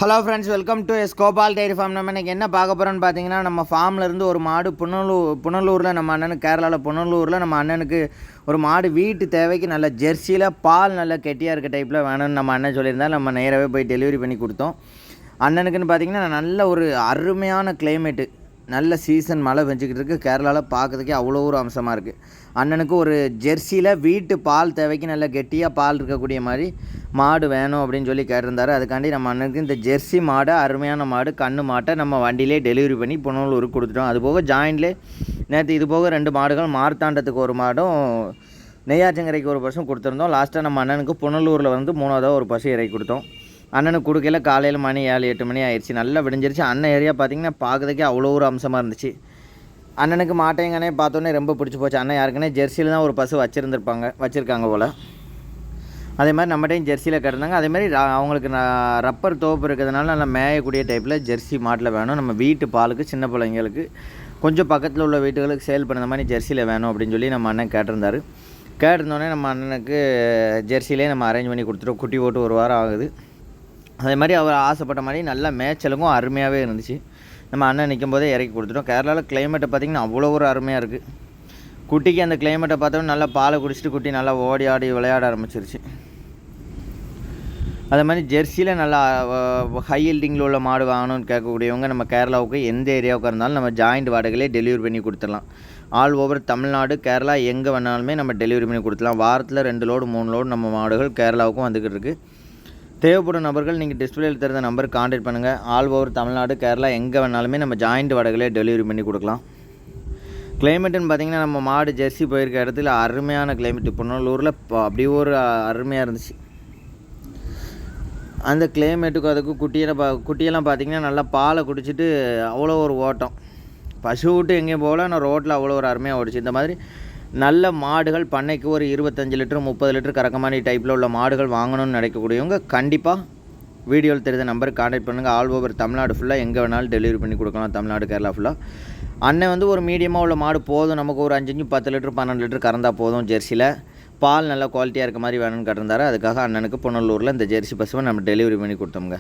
Hello friends, welcome to Gopal dairy farm. நம்ம இன்றைக்கி என்ன பார்க்க போகிறோன்னு பார்த்தீங்கன்னா, நம்ம ஃபார்ம்லேருந்து ஒரு மாடு புனலூரில் நம்ம அண்ணனுக்கு கேரளாவில் புனலூரில் நம்ம அண்ணனுக்கு ஒரு மாடு வீட்டு தேவைக்கு நல்ல ஜெர்சியில் பால் நல்ல கெட்டியாக இருக்க டைப்பில் வேணும்னு நம்ம அண்ணன் சொல்லியிருந்தால் நம்ம நேராகவே போய் டெலிவரி பண்ணி கொடுத்தோம். அண்ணனுக்குன்னு பார்த்தீங்கன்னா நல்ல ஒரு அருமையான கிளைமேட்டு, நல்ல சீசன், மழை பெஞ்சிக்கிட்டு இருக்குது. கேரளாவில் பார்க்குறதுக்கே அவ்வளோ ஒரு அம்சமாக இருக்குது. அண்ணனுக்கு ஒரு ஜெர்சியில் வீட்டு பால் தேவைக்கு நல்ல கெட்டியாக பால் இருக்கக்கூடிய மாதிரி மாடு வேணும் அப்படின்னு சொல்லி கேட்டிருந்தாரு. அதுக்காண்டி நம்ம அண்ணனுக்கு இந்த ஜெர்சி மாடை, அருமையான மாடு, கன்று மாட்டை நம்ம வண்டியிலே டெலிவரி பண்ணி புனலூருக்கு கொடுத்துட்டோம். அதுபோக ஜாயின்ட்லே நேற்று இது போக 2 மாடுகள், மார்த்தாண்டத்துக்கு ஒரு மாடும், நெய்யாற்றங்கரைக்கு ஒரு பசும் கொடுத்துருந்தோம். லாஸ்ட்டாக நம்ம அண்ணனுக்கு புனலூரில் வந்து 3ஆவதாக ஒரு பசு இறக்கி கொடுத்தோம். அண்ணனுக்கு கொடுக்கல காலையில் மணி 7-8 மணி ஆயிடுச்சு. நல்லா விடிஞ்சிருச்சு. அண்ணன் ஏரியா பார்த்திங்கன்னா பார்க்குறதுக்கே அவ்வளோ ஒரு அம்சமாக இருந்துச்சு. அண்ணனுக்கு மாட்டையங்கனே பார்த்தோன்னே ரொம்ப பிடிச்சி போச்சு. அண்ணன் யாருக்குன்னே ஜெர்சியில் தான் ஒரு பசு வச்சுருக்காங்க போல். அதே மாதிரி நம்மகிட்டையும் ஜெர்சியில் கிடந்தாங்க. அதேமாதிரி அவங்களுக்கு ரப்பர் தோப்பு இருக்கிறதுனால நல்லா மேயக்கூடிய டைப்பில் ஜெர்சி மாட்டில் வேணும். நம்ம வீட்டு பாலுக்கு, சின்ன பிள்ளைங்களுக்கு, கொஞ்சம் பக்கத்தில் உள்ள வீட்டுகளுக்கு சேல் பண்ணுற மாதிரி ஜெர்சியில் வேணும் அப்படின்னு சொல்லி நம்ம அண்ணன் கேட்டிருந்தோடனே நம்ம அண்ணனுக்கு ஜெர்சிலே நம்ம அரேஞ்ச் பண்ணி கொடுத்துட்டோம். குட்டி போட்டு 1 வாரம் ஆகுது. அதே மாதிரி அவர் ஆசைப்பட்ட மாதிரி நல்லா மேய்ச்சலுக்கும் அருமையாகவே இருந்துச்சு. நம்ம அண்ணன் நிற்கும் போதே இறக்கி கொடுத்துட்டோம். கேரளாவில் கிளைமேட்டை பார்த்திங்கன்னா அவ்வளோ ஒரு அருமையாக இருக்குது. குட்டிக்கு அந்த கிளைமேட்டை பார்த்தோன்னா நல்லா பாலை குடிச்சிட்டு குட்டி நல்லா ஓடி ஆடி விளையாட ஆரம்பிச்சிருச்சு. அதே மாதிரி ஜெர்சியில் நல்லா ஹை ஹீல்டிங்கில் உள்ள மாடு வாங்கணும்னு கேட்கக்கூடியவங்க நம்ம கேரளாவுக்கு எந்த ஏரியாவுக்கு இருந்தாலும் நம்ம ஜாயிண்ட் வாடகையிலே டெலிவரி பண்ணி கொடுத்துடலாம். ஆல் ஓவர் தமிழ்நாடு, கேரளா எங்கே வேணாலுமே நம்ம டெலிவரி பண்ணி கொடுத்துலாம். வாரத்தில் 2 லோடு 3 லோடு நம்ம மாடுகள் கேரளாவுக்கும் வந்துக்கிட்டு இருக்குது. தேவைப்படும் நபர்கள் நீங்கள் டிஸ்பிளேயில் தெரிந்த நம்பருக்கு கான்டாக்ட் பண்ணுங்கள். ஆல் ஓவர் தமிழ்நாடு, கேரளா எங்கே வேணாலுமே நம்ம ஜாயிண்ட் வாடகையிலே டெலிவரி பண்ணி கொடுக்கலாம். கிளைமேட்டுன்னு பார்த்திங்கன்னா நம்ம மாடு ஜெர்சி போயிருக்க இடத்துல அருமையான கிளைமேட்டு. புனலூரில் அப்படியே ஒரு அருமையாக இருந்துச்சு. அந்த கிளைமேட்டுக்கும் அதுக்கும் குட்டியெல்லாம் பார்த்திங்கன்னா நல்லா பாலை குடிச்சிட்டு அவ்வளோ ஒரு ஓட்டம். பசு விட்டு எங்கேயும் போகல, ஆனால் ரோட்டில் அவ்வளோ ஒரு அருமையாக ஓடிச்சு. இந்த மாதிரி நல்ல மாடுகள் பண்ணைக்கு ஒரு 25 லிட்டர் 30 லிட்டர் கறக்கமாரி டைப்பில் உள்ள மாடுகள் வாங்கணும்னு நினைக்கக்கூடியவங்க கண்டிப்பாக வீடியோவில் தெரிந்த நம்பருக்கு கான்டாக்ட் பண்ணுங்கள். ஆல் ஓவர் தமிழ்நாடு ஃபுல்லாக எங்கே வேணாலும் டெலிவரி பண்ணி கொடுக்கலாம். தமிழ்நாடு, கேரளா ஃபுல்லாக. அண்ணன் வந்து ஒரு மீடியமாக உள்ள மாடு போதும், நமக்கு ஒரு 5 10 லிட்டர் 12 லிட்டர் கறந்தால் போதும், ஜெர்சியில் பால் நல்லா குவாலிட்டியாக இருக்க மாதிரி வேணும்னு கேட்டிருந்தாரு. அதுக்காக அண்ணனுக்கு புனலூரில் இந்த ஜெர்சி பசுவை நம்ம டெலிவரி பண்ணி கொடுத்தோங்க.